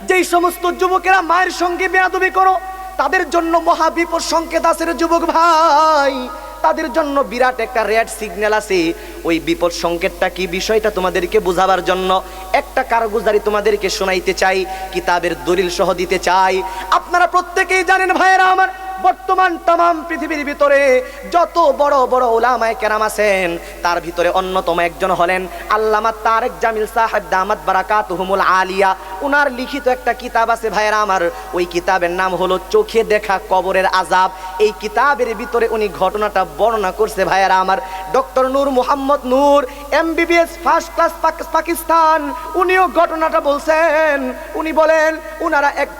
যেই সমস্ত যুবকেরা মায়ের সঙ্গে বেয়াদবি করো তাদের জন্য মহা বিপদ সংকেত আছে রে যুবক ভাই, তাদের জন্য বিরাট একটা রেড সিগন্যাল আছে। ওই বিপদ সংকেতটা কি বিষয়টা তোমাদেরকে বোঝাবার জন্য একটা কারগুজারি তোমাদেরকে শোনাইতে চাই, কিতাবের দলিল সহ দিতে চাই। আপনারা প্রত্যেকেই জানেন ভাইয়েরা আমার, বর্তমান তামাম পৃথিবীর ভিতরে যত বড় বড় উলামায়ে কেরাম আছেন তার ভিতরে অন্যতম একজন হলেন আল্লামা তারেক জামিল সাহেব দামাত বারাকাতুহুমুল আলিয়া। উনার লিখিত একটা কিতাব আছে ভাইয়েরা আমার, ওই কিতাবের নাম হলো চোখে দেখা কবরের আযাব। এই কিতাবের ভিতরে উনি ঘটনাটা বর্ণনা করছে ভাইয়েরা আমার। ডক্টর নূর মোহাম্মদ নূর MBBS ফার্স্ট ক্লাস পাকিস্তান, উনিও ঘটনাটা বলছেন। উনি বলেন উনারা এক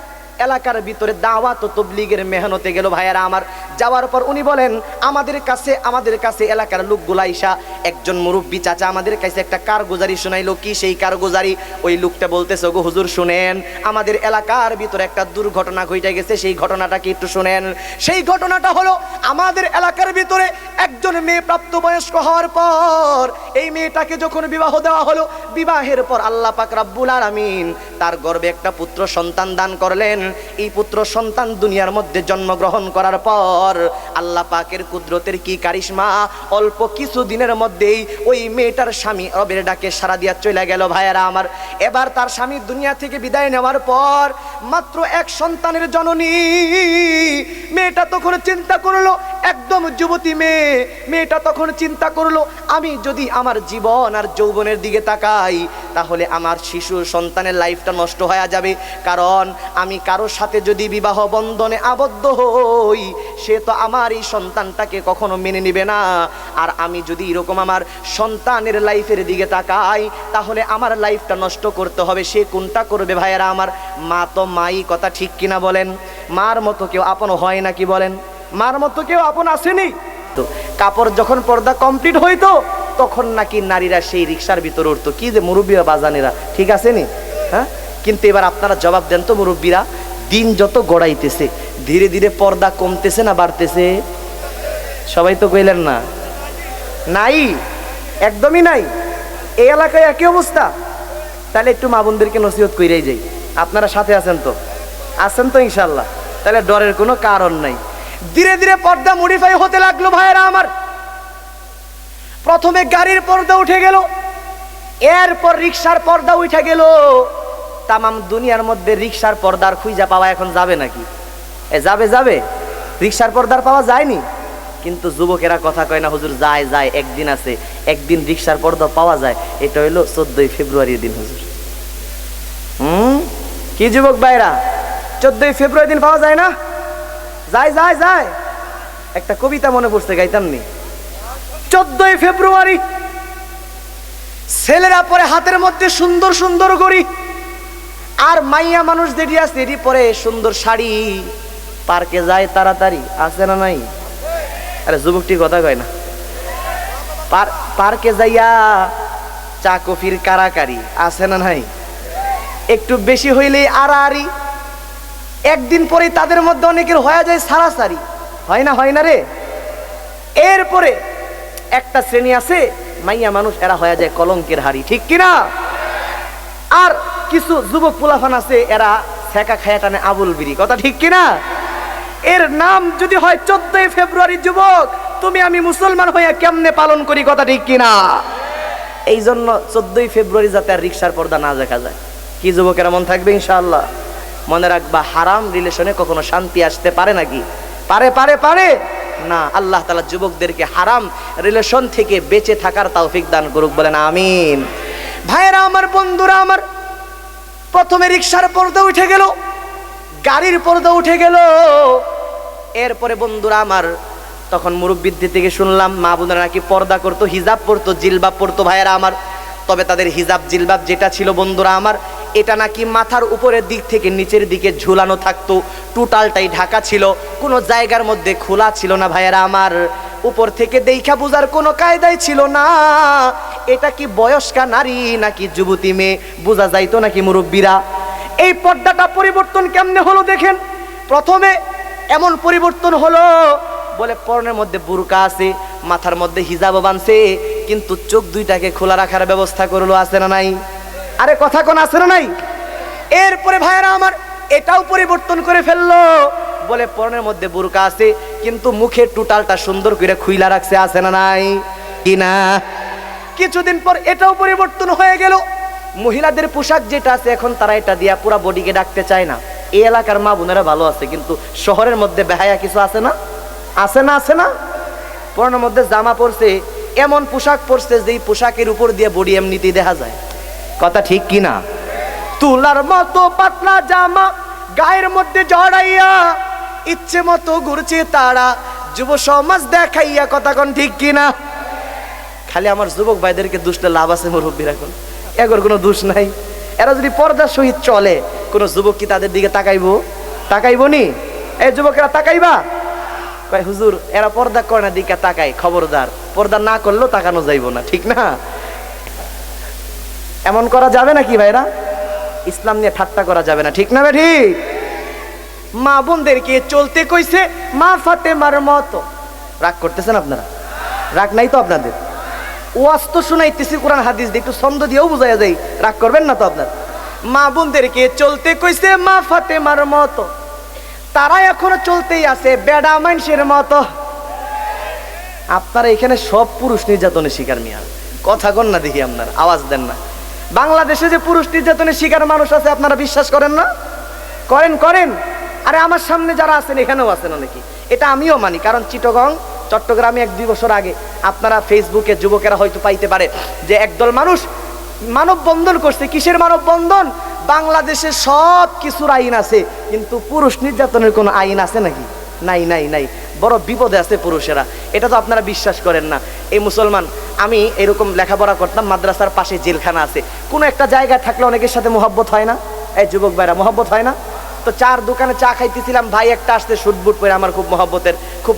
এলাকার ভিতরে দাওয়াত ও তাবলীগের মেহনতে গেল ভাইয়েরা আমার। যাওয়ার পর উনি বলেন আমাদের কাছে এলাকার লোকগুলা আইসা একজন মুরব্বী চাচা আমাদের কাছে একটা কারগুজারি শোনাইলো। কি সেই কারগুজারি? ওই লোকটা বলতেছে, গো হুজুর শুনেন, আমাদের এলাকার ভিতরে একটা দুর্ঘটনা ঘটে গেছে, সেই ঘটনাটা কি একটু শুনেন। সেই ঘটনাটা হলো আমাদের এলাকার ভিতরে একজন মেয়ে প্রাপ্তবয়স্ক হওয়ার পর এই মেয়েটাকে যখন বিবাহ দেওয়া হলো, বিবাহের পর আল্লাহ পাক রব্বুল আলামিন তার গর্ভে একটা পুত্র সন্তান দান করলেন। এই পুত্র সন্তান দুনিয়ার মধ্যে জন্মগ্রহণ করার পর আল্লাহ পাকের কুদরতের কি কারিশমা, অল্প কিছু দিনের মধ্যেই ওই মেয়েটার স্বামী রবের ডাকে সাড়া দিয়া চলে গেল ভাইয়েরা আমার। এবার তার স্বামী দুনিয়া থেকে বিদায় নেওয়ার পর মাত্র এক সন্তানের জননী। মেয়েটা তখন চিন্তা করলো, একদম যুবতী মেয়েটা তখন চিন্তা করলো, আমি যদি আমার জীবন আর যৌবনের দিকে তাকাই তাহলে আমার শিশু সন্তানের লাইফটা নষ্ট হয়ে যাবে। কারণ আমি কারোর সাথে যদি বিবাহ বন্ধনে আবদ্ধ হই সে তো আমার এই সন্তানটাকে কখনো মেনে নেবে না। আর আমি যদি এরকম আমার সন্তানের লাইফের দিকে তাকাই তাহলে আমার লাইফটা নষ্ট করতে হবে। সে কোনটা করবে ভাইয়েরা আমার? মা তো মাই, কথা ঠিক কিনা বলেন? মার মতো কেউ আপন হয় নাকি বলেন? মার মতো কেউ আপন আসেনি তো। কাপড় যখন পর্দা কমপ্লিট হইতো তখন নাকি নারীরা সেই রিক্সার ভিতরে উঠতো। কি যে মুরব্বীরা বাজানেরা, ঠিক আছে নি? হ্যাঁ, কিন্তু এবার আপনারা জবাব দেন তো মুরব্বীরা, দিন যত গড়াইতেছে ধীরে ধীরে পর্দা কমতেছে না বাড়তেছে? সবাই তো কইলেন না। নাই, একদমই নাই। এই এলাকায় একই অবস্থা। তাহলে একটু মা বোনদেরকে নসিহত কইরাই যাই। আপনারা সাথে আছেন তো? আছেন তো ইনশাল্লাহ? তাহলে ডরের কোনো কারণ নাই। ধীরে ধীরে পর্দা মডিফাই হতে লাগলো ভাইয়েরা আমার। প্রথমে গাড়ির পর্দা উঠে গেল, এরপর রিক্সার পর্দা উঠে গেল। তামাম দুনিয়ার মধ্যে রিক্সার পর্দার খুঁজা পাওয়া এখন যাবে নাকি? যাবে রিক্সার পর্দার পাওয়া যায়নি। কিন্তু যুবকেরা কথা কয় না, হুজুর যায় একদিন আছে, একদিন রিক্সার পর্দা পাওয়া যায়। এটা হইলো 14 ফেব্রুয়ারির দিন হুজুর। কি যুবক ভাইরা, 14 ফেব্রুয়ারি দিন পাওয়া যায় না? যায়। একটা কবিতা মনে পড়ছে, গাইতাম নি? 14 ফেব্রুয়ারি ছেলেরা পরে হাতের মধ্যে সুন্দর সুন্দর গড়ি, আর মাইয়া মানুষ যেটি আছে এটি পরে সুন্দর শাড়ি, পার্কে যায় তাড়াতাড়ি। আছে না নাই? আরে যুবকটি কথা কয় না। পার্কে যাইয়া চা কফির কারাকারি, আছে না নাই? একটু বেশি হইলেই আড়াআড়ি। একদিন পরে তাদের মধ্যে অনেকের হয়ে যায় সারাসারি, হয় না রে? এরপরে একটা শ্রেণী আছে মাইয়া মানুষ, এরা হয়ে যায় কলঙ্কের হাড়ি, ঠিক কিনা? আর কিছু যুবক পোলাফান আছে এরা ছেঁকা খায়া টানে আবুল বিড়ি, কথা ঠিক কিনা? এর নাম যদি হয় 14 ফেব্রুয়ারি, যুবক তুমি আমি মুসলমান হইয়া কেমনে পালন করি, কথা ঠিক কিনা? এই জন্য 14 ফেব্রুয়ারি যাতে আর রিক্সার পর্দা না দেখা যায়। কি যুবকেরা মন থাকবে ইনশাআল্লাহ? মনে রাখবা, হারাম রিলেশনে কখনো শান্তি আসতে পারে নাকি? পারে না। আল্লাহ তাআলা যুবকদেরকে হারাম রিলেশন থেকে বেঁচে থাকার তৌফিক দান করুক, বলেন আমিন। ভাইয়েরা আমার, বন্ধুরা আমার, প্রথমে রিক্সার পর্দা উঠে গেল, গাড়ির পর্দা উঠে গেল। এরপরে বন্ধুরা আমার, তখন মুরব্বিদের থেকে শুনলাম মা বোনেরা নাকি পর্দা করতো, হিজাব পরতো, জিলবাব পরতো ভাইয়েরা আমার। তবে তাদের হিজাব জিলবাব যেটা ছিল বন্ধুরা আমার, এটা নাকি মাথার উপরের দিক থেকে নিচের দিকে ঝুলানো থাকতো, টোটালটাই ঢাকা ছিল, কোনো জায়গার মধ্যে খোলা ছিল না ভাইয়েরা আমার। উপর থেকে দেখা বোঝার কোনো কায়দাই ছিল না এটা কি বয়স্কা নারী নাকি যুবতী মেয়ে, বোঝা যাইতো নাকি মুরব্বীরা? এই পর্দাটা পরিবর্তন কেমনে হলো দেখেন। প্রথমে এমন পরিবর্তন হলো, বলে পরনের মধ্যে বুরকা আছে, মাথার মধ্যে হিজাবও বাঁধছে, কিন্তু চোখ দুইটাকে খোলা রাখার ব্যবস্থা করলো, আছে না নাই? আরে কথা কোন আছে না নাই? এরপরে ভাইয়েরা আমার এটাও পরিবর্তন করে ফেললো, বলে পরনের মধ্যে বুরকা আছে কিন্তু মুখের টুটালটা সুন্দর করে খুইলা রাখছে, আছে না নাই কিনা। কিছুদিন পর এটাও পরিবর্তন হয়ে গেল, মহিলাদের পোশাক যেটা আছে এখন তারা এটা দিয়া পুরা বডিকে ডাকতে চায় না। এই এলাকার মা বোনেরা ভালো আছে, কিন্তু শহরের মধ্যে বেহায়া কিছু আছে না, আছে না, আছে না। পরনের মধ্যে জামা পরছে, এমন পোশাক পরছে যেই পোশাকের উপর দিয়ে বডি এমনিতেই দেখা যায়, কথা ঠিক কিনা। তুলার মতো পাতলা জামা গায়ের মধ্যে জড়াইয়া ইচ্ছে মতো ঘুরছে তারা, যুব সমাজ দেখাইয়া, কথা কোন ঠিক কিনা। খালি আমার যুবক ভাইদেরকে দুষ্টা লাভ আছে মুরব্বীরা, কোন এগোর কোনো দোষ নাই। এরা যদি পর্দার সহিত চলে, কোন যুবক কি তাদের দিকে তাকাইবো? তাকাইবো নি? এই যুবকেরা তাকাইবা? কয় হুজুর এরা পর্দা করে না দিকে তাকাই, খবরদার, পর্দা না করলেও তাকানো যাইবো না, ঠিক না। এমন করা যাবে না কি ভাইরা? ইসলাম নিয়ে ঠাট্টা করা যাবে না, ঠিক না ভাই ঠিক? মা বোনদেরকে চলতে কইছে মা ফাতেমার মতো। রাগ করতেছেন আপনারা? রাগ নাই তো আপনাদের? ওয়াজ তো শুনাইতেছি কোরআন হাদিস দিয়ে, একটু ছন্দ দিয়েও বুঝাইয়া যায়, রাগ করবেন না তো আপনার? মা বোনদেরকে চলতে কইছে মা ফাতেমার মতো, তারা এখনো চলতেই আছে বেডা মানুষের মতো। আপনারা এখানে সব পুরুষ নির্যাতনের শিকার, মিয়া কথা কন না দেখি, আপনার আওয়াজ দেন না। বাংলাদেশে যে পুরুষ নির্যাতনের শিকার মানুষ আছে আপনারা বিশ্বাস করেন না? করেন করেন। আরে আমার সামনে যারা আছেন এখানেও আছেন অনেকে, এটা আমিও মানি। কারণ চিটগং চট্টগ্রামে 1-2 বছর আগে আপনারা ফেসবুকে যুবকেরা হয়তো পাইতে পারে যে একদল মানুষ মানববন্ধন করছে। কিসের মানববন্ধন? বাংলাদেশে সব কিছুর আইন আছে কিন্তু পুরুষ নির্যাতনের কোনো আইন আছে নাকি? নাই নাই নাই। বড় বিপদে আছে পুরুষেরা, এটা তো আপনারা বিশ্বাস করেন না। এই মুসলমান, আমি এরকম লেখাপড়া করতাম, মাদ্রাসার পাশে জেলখানা আছে। কোনো একটা জায়গায় থাকলে অনেকের সাথে মহব্বত হয় না? এই যুবক ভাইরা, মহব্বত হয় না? তো চার দোকানে চা খাইতেছিলাম, ভাই একটা আসতে শুটবুট পরে, আমার খুব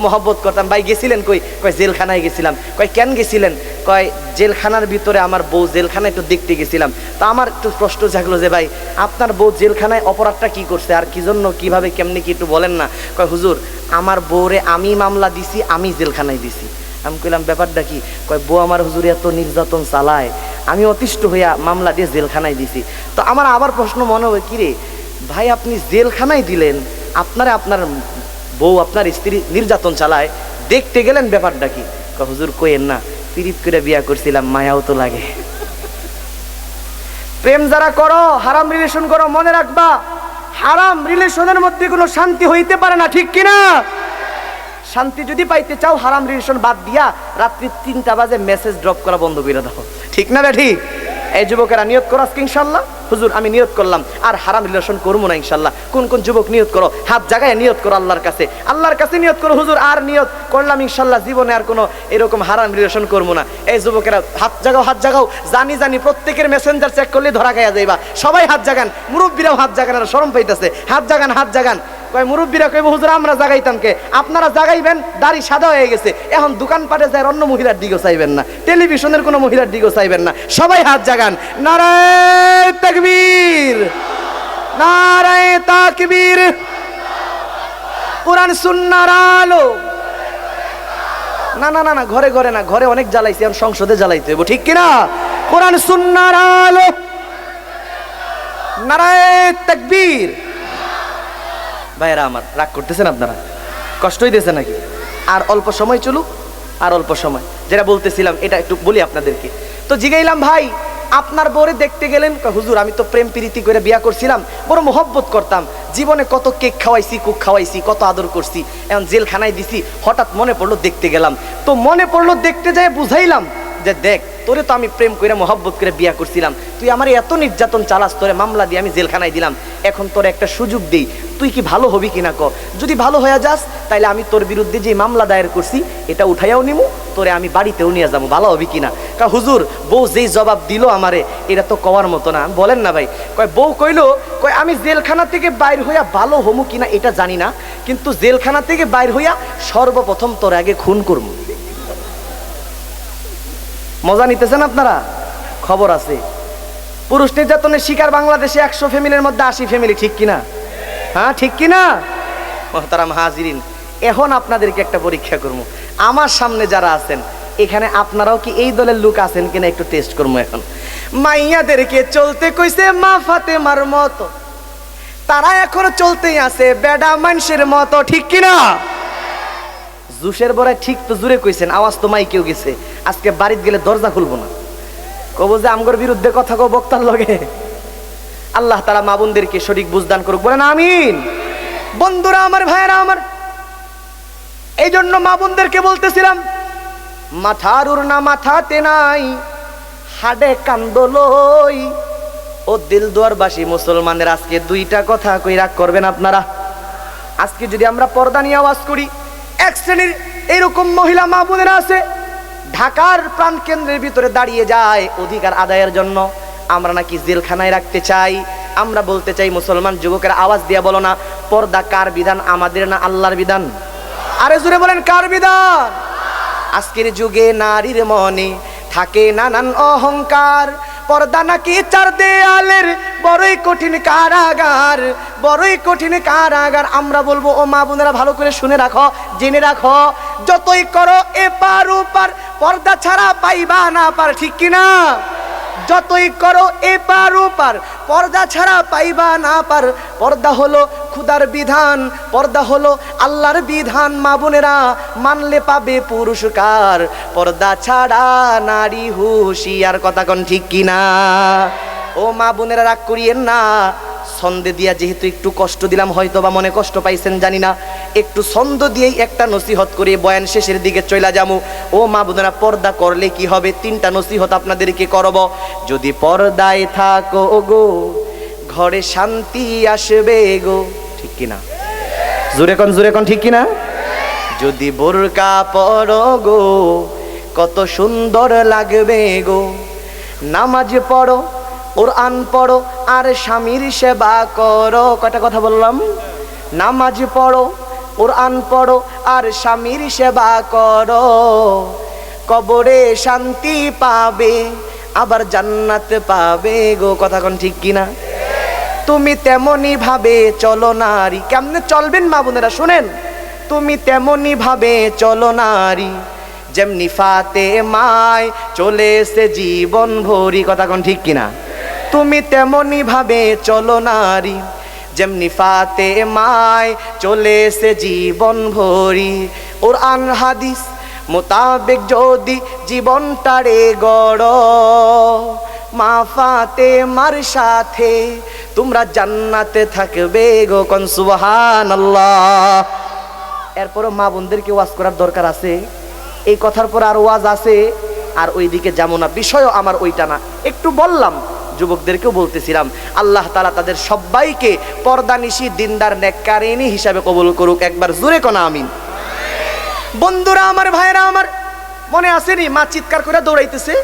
মহব্বত করতাম। ভাই গেছিলেন কই? কয় জেলখানায় গেছিলাম। কয় কেন গেছিলেন? কয় জেলখানার ভিতরে আমার বউ, জেলখানায় একটু দেখতে গেছিলাম। তো আমার একটু প্রশ্ন জাগলো যে ভাই আপনার বউ জেলখানায় অপরাধটা কি করছে, আর কি জন্য, কিভাবে, কেমনি কি একটু বলেন না। কয় হুজুর আমার বউরে আমি মামলা দিছি, আমি জেলখানায় দিছি। আমি কইলাম ব্যাপারটা কি? কয় বউ আমার হুজুর এত নির্যাতন চালায়, আমি অতিষ্ঠ হইয়া মামলা দিয়ে জেলখানায় দিছি। তো আমার আবার প্রশ্ন মনে হয়, কিরে ভাই আপনি জেলখানায় দিলেন, আপনারা আপনার বউ আপনার স্ত্রী নির্যাতন চালায়, দেখতে গেলেন, ব্যাপারটা কি? কয় হুজুর কইেন না, পিরিত করে বিয়া করছিলাম, মায়াও তো লাগে। প্রেম যারা করো, হারাম রিলেশন করো, মনে রাখবা হারাম রিলেশনের মধ্যে কোনো শান্তি হইতে পারে না, ঠিক কিনা? শান্তি যদি পাইতে চাও হারাম রিলেশন বাদ দিয়া রাত্রি 3টা বাজে মেসেজ ড্রপ করা বন্ধ করে দাও, ঠিক না রে? ঠিক। এই যুবকেরা নিয়ত করো আজকে ইনশাল্লাহ, হুজুর আমি নিয়ত করলাম আর হারাম রিলেশন করবো না ইনশাল্লাহ। কোন কোন যুবক নিয়ত করো? হাত জাগায় নিয়ত করো আল্লাহর কাছে, আল্লাহর কাছে নিয়ত করো, হুজুর আর নিয়ত করলাম ইনশাল্লাহ জীবনে আর কোনো এরকম হারাম রিলেশন করবো না। এই যুবকেরা হাত জাগাও, হাত জাগাও। জানি জানি প্রত্যেকের মেসেঞ্জার চেক করলে ধরা গায়া যাইবা। সবাই হাত জাগান, মুরব্বীরাও হাত জাগান, আর শরম পাইতেছে, হাত জাগান, হাত জাগান। কয় মুরব্বীরা কইব হুজুর আমরা জাগাইতাম কে? আপনারা জাগাইবেন, দাড়ি সাদা হয়ে গেছে, এখন দোকানপাটে যায় অন্য মহিলার দিকেও চাইবেন না, টেলিভিশনের কোনো মহিলার দিকেও চাইবেন না, সবাই হাত জাগান। নারায়ে তাকবীর, নারায়ে তাকবীর। কোরআন সুন্নাহর আলো। না না না না, ঘরে ঘরে না, ঘরে অনেক জ্বালাইছি, এখন সংসদে জ্বালাইতে হইব, ঠিক কিনা? কোরআন সুন্নাহর আলো। নারায়ে তাকবীর। ভাইয়েরা আমার, রাগ করতেছেন আপনারা? কষ্ট হইতেছে নাকি? আর অল্প সময় চলুক, আর অল্প সময়। যেটা বলতেছিলাম এটা একটু বলি আপনাদেরকে। তো জিগাইলাম ভাই আপনার বউরে দেখতে গেলেন? হুজুর আমি তো প্রেম প্রীতি করে বিয়া করছিলাম, বড় মোহব্বত করতাম, জীবনে কত কেক খাওয়াইছি, কুক খাওয়াইছি, কত আদর করছি, এখন জেলখানায় দিছি, হঠাৎ মনে পড়লো দেখতে গেলাম। তো মনে পড়লো দেখতে যায় বুঝাইলাম যে দেখ তোরে তো আমি প্রেম করে মোহব্বত করে বিয়া করছিলাম, তুই আমার এত নির্যাতন চালাস, তোরে মামলা দিয়ে আমি জেলখানায় দিলাম, এখন তোর একটা সুযোগ দেই, তুই কি ভালো হবি কিনা ক? যদি ভালো হয়ে যাস তাইলে আমি তোর বিরুদ্ধে যে মামলা দায়ের করছি এটা উঠাইয়াও নিমু, তোরে আমি বাড়িতেও নিয়ে যাবো, ভালো হবি কিনা? হুজুর বউ যেই জবাব দিল আমারে এটা তো কওয়ার মতো না। বলেন না ভাই। কয় বউ কইলো, কয় আমি জেলখানা থেকে বাইর হইয়া ভালো হমু কিনা এটা জানি না, কিন্তু জেলখানা থেকে বাইর হইয়া সর্বপ্রথম তোর আগে খুন করবো। মজা নিতেছেন আপনারা? খবর আছে পুরুষ নির্যাতনের শিকার বাংলাদেশে 100 ফ্যামিলির মধ্যে 80 ফ্যামিলি, ঠিক কিনা? হ্যাঁ ঠিক কিনা? মোহতারাম হাজিরিন, এখন আপনাদেরকে একটা পরীক্ষা করবো। আমার সামনে যারা আছেন এখানে আপনারাও কি এই দলের লোক আছেন কিনা একটু টেস্ট করবো এখন। মাইয়াদেরকে চলতে কইছে মা ফাতেমার মতো, তারা এখন চলতেই আছে বেডা মানুষের মতো, ঠিক কিনা? জুসের বড়াই ঠিক তো জুড়ে কইছেন, আওয়াজ তো মাইকেও গেছে। আজকে বাড়িতে গেলে দরজা খুলবো না, কব যে আমগর বিরুদ্ধে কথা কো বক্তার লগে। আল্লাহ তাআলা মা বোনদেরকে সঠিক বুঝদান করুক, বলেন আমিন। বন্ধুরা আমার, ভাইয়েরা আমার, এই জন্য মা বোনদেরকে বলতেছিলাম, মাথার উড়না মাথাতে নাই, হাডে কান্দলই। ও দিল দুয়ারবাসী মুসলমানের, আজকে দুইটা কথা কই রাগ করবেন আপনারা। আজকে যদি আমরা পর্দা নিয়ে আওয়াজ করি, এক শ্রেণীর এরকম মহিলা মা বোনেরা আছে ঢাকার প্রাণ কেন্দ্রের ভিতরে দাঁড়িয়ে যায় অধিকার আদায়ের জন্য। আমরা নাকি জেলখানায় রাখতে চাই। আমরা বলতে চাই মুসলমান যুবকের, আওয়াজ দিয়ে বলো না, পর্দা কার বিধান, আমাদের না আল্লাহর বিধান? আরে জোরে বলেন, কার বিধান? আজকের যুগে নারীর মনে থাকে নানান অহংকার, পর্দা নাকি চার দেয়ালের বড়ই কঠিন কারাগার, বড়ই কঠিন কারাগার। আমরা বলবো, ও মা বোনেরা ভালো করে শুনে রাখো, জেনে রাখো, যতই করো এপার ওপার, পর্দা ছাড়া পাইবা না পার, ঠিক কিনা? যতই করো এপার ওপার, পর্দা ছাড়া পাইবা না পার। পর্দা হলো খুদার বিধান, পর্দা হলো আল্লাহর বিধান। মা বোনেরা মানলে পাবে পুরস্কার, পর্দা ছাড়া নারী হুঁশিয়ার, কথা কোন ঠিক কিনা? ও মা বোনেরা রাগ করিয়েন না, ছন্দে দিয়া যেহেতু একটু কষ্ট দিলাম, হয়তো বা মনে কষ্ট পাইছেন জানি না, একটু ছন্দ দিয়েই একটা নসিহত করে বয়ান শেষের দিকে চলে যাবো। ও মা বোনেরা, পর্দা করলে কি হবে? তিনটা নসিহত আপনাদেরকে করব। যদি পর্দায় থাকো গো, ঘরে শান্তি আসবে গো, ঠিক কিনা? জোরে কোন, জোরে কোন, ঠিক কিনা? যদি বোরকা পরো গো, কত সুন্দর লাগবে গো। নামাজ পড়ো, কোরআন পড়ো, আর স্বামীর সেবা করো। কয়টা কথা বললাম? নামাজ পড়ো, কোরআন পড়ো, আর স্বামীর সেবা করো। কবরে শান্তি পাবে, আবার জান্নাত পাবে গো, কথা কোন ঠিক কিনা? তুমি তেমনি ভাবে চলো নারী। কেমনে চলবেন মা বোনেরা শুনেন, তুমি তেমনি ভাবে চলো নারী, যেমনি ফাতেমায় চলে এসে জীবন ভরি, কথা কোন ঠিক কিনা? তুমি তেমনি ভাবে চলো নারী, যেমনি ফাতেমায় চলে এসে জীবন ভরি। কোরআন হাদিস মোতাবেক যদি জীবনটারে গড়, মা ফাতেমার সাথে তোমরা জান্নাতে থাকবে গো, কোন সুবহানাল্লাহ। এরপরও মা বোনদেরকে ওয়াজ করার দরকার আছে। এই কথার পর আর ওয়াজ আছে, আর ওইদিকে যাবো না, বিষয়ও আমার ওইটা না। একটু বললাম, যুবকদেরকেও বলতেছিলাম, আল্লাহ তাআলা তাদের সবাইকে পর্দানিশী দিনদার নেককারিনী হিসাবে কবুল করুক। একবার জোরে কোনা আমিন। বন্ধুরা আমার, ভাইরা আমার, মনে আসেনি মা চিৎকার করে দৌড়াইতেছে,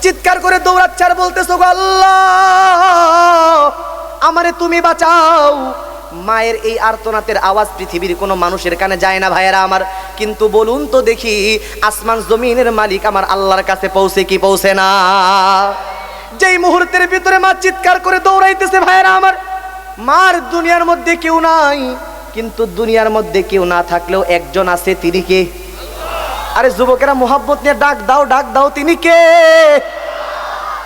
চিৎকার করে দৌড়াচ্ছে আর বলতেছো, গো আল্লাহ আমারে তুমি বাঁচাও। মায়ের এই আর্তনাদের আওয়াজ পৃথিবীর কোনো মানুষের কানে যায় না ভাইয়েরা আমার, কিন্তু বলুন তো দেখি, আসমান জমিনের মালিক আমার আল্লাহর কাছে পৌঁছে কি পৌঁছে না? যেই মুহূর্তের ভিতরে মা চিৎকার করে দৌড়াইতেছে ভাইয়েরা আমার, মার দুনিয়ার মধ্যে কেউ নাই, কিন্তু দুনিয়ার মধ্যে কেউ না থাকলেও একজন আছে, তিনি কে? আরে যুবকেরা মোহাব্বত নিয়ে ডাক দাও, ডাক দাও, তিনি কে?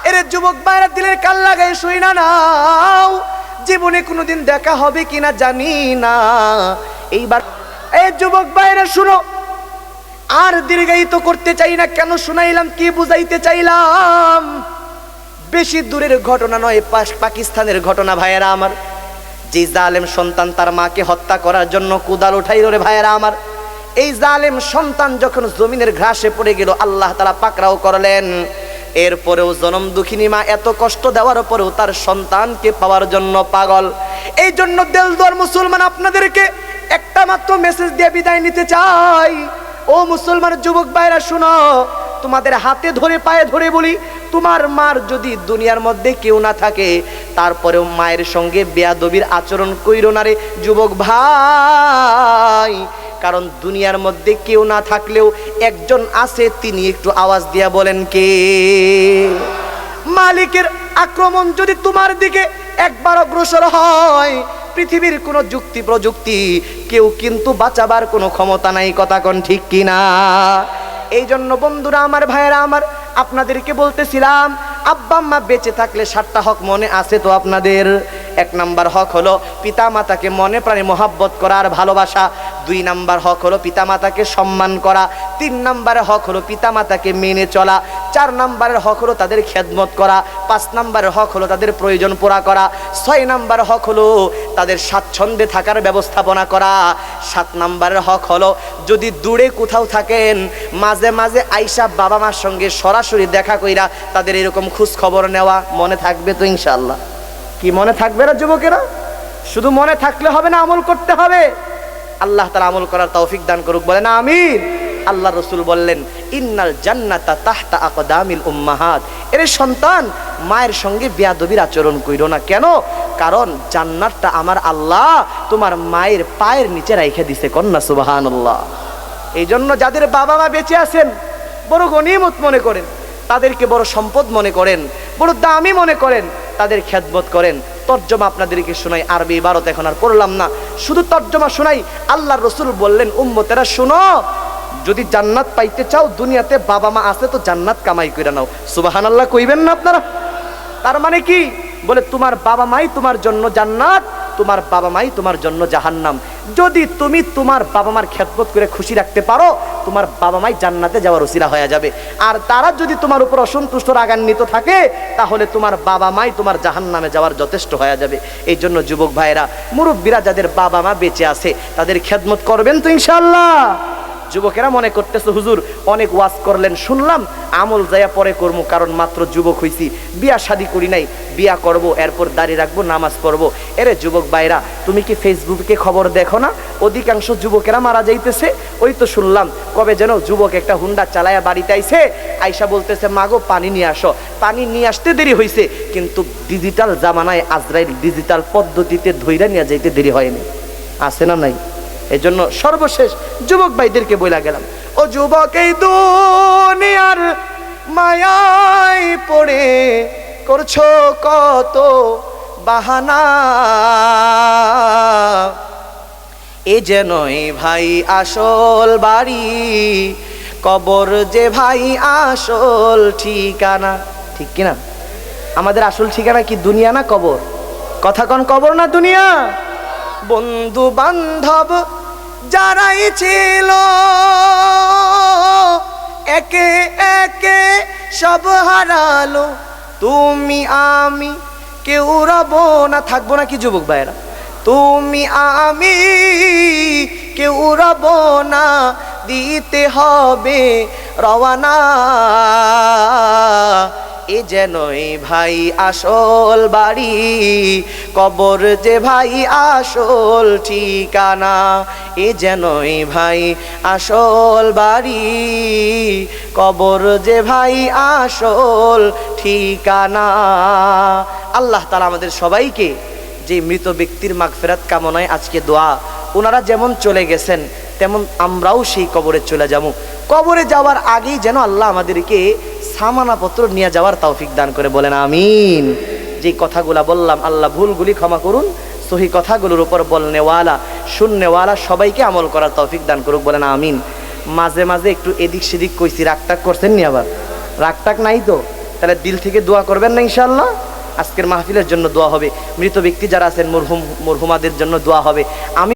এরে যুবক ভাইরা দিলের কান লাগাই শুই না নাও, জীবনে কোনোদিন দেখা হবে কিনা জানি না। এইবার এই যুবক ভাইরা শুনো, আর দীর্ঘায়িত করতে চাই না, কেন শুনাইলাম, কি বুঝাইতে চাইলাম। বেশি দূরের ঘটনা নয়, পাকিস্তানের ঘটনা ভাইয়েরা আমার। যে জালেম সন্তান তার মাকে হত্যা করার জন্য কুদাল উঠাইল রে ভাইয়েরা আমার, এই জালেম সন্তান যখন জমিনের ঘাসে পড়ে গেল, আল্লাহ তাআলা পাকড়াও করলেন। এরপরেও জনম দুঃখিনী মা এত কষ্ট দেওয়ার পরেও তার সন্তানকে পাওয়ার জন্য পাগল। এই জন্য দিলদার মুসলমান, আপনাদেরকে একটা মাত্র মেসেজ দিয়ে বিদায় নিতে চাই। ও মুসলমান যুবক ভাইরা শুনো, তোমাদের হাতে ধরে পায়ে ধরে বলি, তোমার মার যদি দুনিয়ার মধ্যে কেউ না থাকে, তারপরেও মায়ের সঙ্গে বেয়াদবির আচরণ কইরো না রে যুবক ভাই। কারণ দুনিয়ার মধ্যে কেউ না থাকলেও একজন আছে, তিনি একটু আওয়াজ দিয়া বলেন কে? মালিকের আক্রমণ যদি তোমার দিকে একবার অগ্রসর হয়, পৃথিবীর কোনো যুক্তি প্রযুক্তি কেউ কিন্তু বাঁচাবার কোনো ক্ষমতা নাই, কথা কোন ঠিক কিনা? এই জন্য বন্ধুরা আমার, ভাইয়েরা আমার, আপনাদেরকে বলতেছিলাম, আব্বা আম্মা বেঁচে থাকলে 7টা হক মনে আছে তো আপনাদের? 1 নাম্বার হক হলো পিতামাতাকে মনে প্রাণে মহাব্বত করা আর ভালোবাসা। 2 নাম্বার হক হলো পিতামাতাকে সম্মান করা। 3 নাম্বারের হক হলো পিতামাতাকে মেনে চলা। 4 নাম্বারের হক হলো তাদের খেদমত করা। 5 নাম্বারের হক হলো তাদের প্রয়োজন পুরা করা। 6 নাম্বারের হক হলো তাদের স্বাচ্ছন্দ্যে থাকার ব্যবস্থাপনা করা। 7 নাম্বারের হক হলো যদি দূরে কোথাও থাকেন মাঝে মাঝে আইসা বাবা মার সঙ্গে সরাসরি দেখা কইরা তাদের এরকম খোঁজ খবর নেওয়া। মনে থাকবে তো ইনশাআল্লাহ? কি মনে থাকবে না যুবকেরা? শুধু মনে থাকলে হবে না, আমল করতে হবে। আল্লাহ তাআলা আমল করার তৌফিক দান করুক, বলেন আমিন। আল্লাহ রসুল বললেন ইন্নাল জান্নাতা তাহতা আকদামিল উম্মাহাত। এর সন্তান মায়ের সঙ্গে বেয়াদবির আচরণ কইরো না। কেন? কারণ জান্নাতটা আমার আল্লাহ তোমার মায়ের পায়ের নিচে রাইখা দিছে। কন্যা সুবহানাল্লাহ। এই জন্য যাদের বাবা মা বেঁচে আছেন বড় গনিমত মনে করেন, তাদেরকে বড় সম্পদ মনে করেন, বড় দামি মনে করেন, তাদের খেদমত করেন। তর্জমা আপনাদেরকে শোনাই, আরবি ইবারত এখন আর পড়লাম না, শুধু তর্জমা শোনাই। আল্লাহর রাসূল বললেন উম্মতেরা শোনো, যদি জান্নাত পাইতে চাও দুনিয়াতে বাবা মা আছে তো জান্নাত কামাই কইরা নাও। সুবহানাল্লাহ কইবেন না আপনারা? তার মানে কি? বলে তোমার বাবা মাই তোমার জন্য জান্নাত, তোমার বাবা মাই তোমার জন্য জাহান্নাম। যদি তুমি তোমার বাবা মার খেদমত করে খুশি রাখতে পারো তোমার বাবা মাই জান্নাতে যাওয়ার উসিলা হয়ে যাবে। আর তারা যদি তোমার উপর অসন্তুষ্ট রাগান্বিত থাকে তাহলে তোমার বাবা মাই তোমার জাহান্নামে যাওয়ার যথেষ্ট হয়ে যাবে। এই জন্য যুবক ভাইরা, মুরব্বীরা যাদের বাবা মা বেঁচে আছে তাদের খেদমত করবেন তো ইনশাআল্লাহ? যুবকেরা মনে করতেছে হুজুর অনেক ওয়াজ করলেন শুনলাম, আমল যায়া পরে করবো, কারণ মাত্র যুবক হইছি, বিয়া শাদী করি নাই, বিয়া করব, এরপর দাড়ি রাখবো, নামাজ পড়বো। এরে যুবক ভাইরা, তুমি কি ফেসবুকে খবর দেখো না? অধিকাংশ যুবকেরা মারা যাইতেছে। ওই তো শুনলাম কবে যেন যুবক একটা হুন্ডা চালায়া বাড়িতে আইছে, আইসা বলতেছে মাগো পানি নিয়ে আসো। পানি নিয়ে আসতে দেরি হয়েছে, কিন্তু ডিজিটাল জামানায় আজরাইল ডিজিটাল পদ্ধতিতে ধইরা নিয়ে যাইতে দেরি হয়নি। আছে না নাই? এজন্য সর্বশেষ যুবক ভাইদেরকে বইলা গেলাম, ও যুবক এই দুনিয়ার মায়ায় পড়ে করছো কত বাহানা, এ যেনই ভাই আসল বাড়ি, কবর যে ভাই আসল ঠিকানা। ঠিক কিনা? আমাদের আসল ঠিকানা কি দুনিয়া না কবর? কথা কোন, কবর না দুনিয়া? বন্ধু বান্ধব যারাই ছিল একে একে সব হারালো, তুমি আমি কেউ রব না। থাকবো না কি যুবক ভাইরা? তুমি আমি কেউ রব না, দিতে হবে রওয়ানা, এ যেনই ভাই আসল বাড়ি, কবর যে ভাই আসল ঠিকানা, এ যেনই ভাই আসল বাড়ি, কবর যে ভাই আসল ঠিকানা। আল্লাহ তাআলা আমাদের সবাইকে যে মৃত ব্যক্তির মাগফিরাত কামনায় আজকে দোয়া, ওনারা যেমন চলে গেছেন তেমন আমরাও সেই কবরে চলে যাব। কবরে যাওয়ার আগেই যেন আল্লাহ আমাদেরকে সামানাপত্র নিয়ে যাওয়ার তৌফিক দান করে, বলেন আমিন। যে কথাগুলা বললাম আল্লাহ ভুলগুলি ক্ষমা করুন, সহি কথাগুলোর উপর বলনেওয়ালা শুননেওয়ালা সবাইকে আমল করার তৌফিক দান করুক, বলেন আমিন। মাঝে মাঝে একটু এদিক সেদিক কইছি, রাগটাক করছেন নি? আবার রাগটাক নাই তো? তাহলে দিল থেকে দোয়া করবেন না ইনশাআল্লাহ? আজকের মাহফিলের জন্য দোয়া হবে, মৃত ব্যক্তি যারা আছেন মরহুমাদের জন্য দোয়া হবে। আমি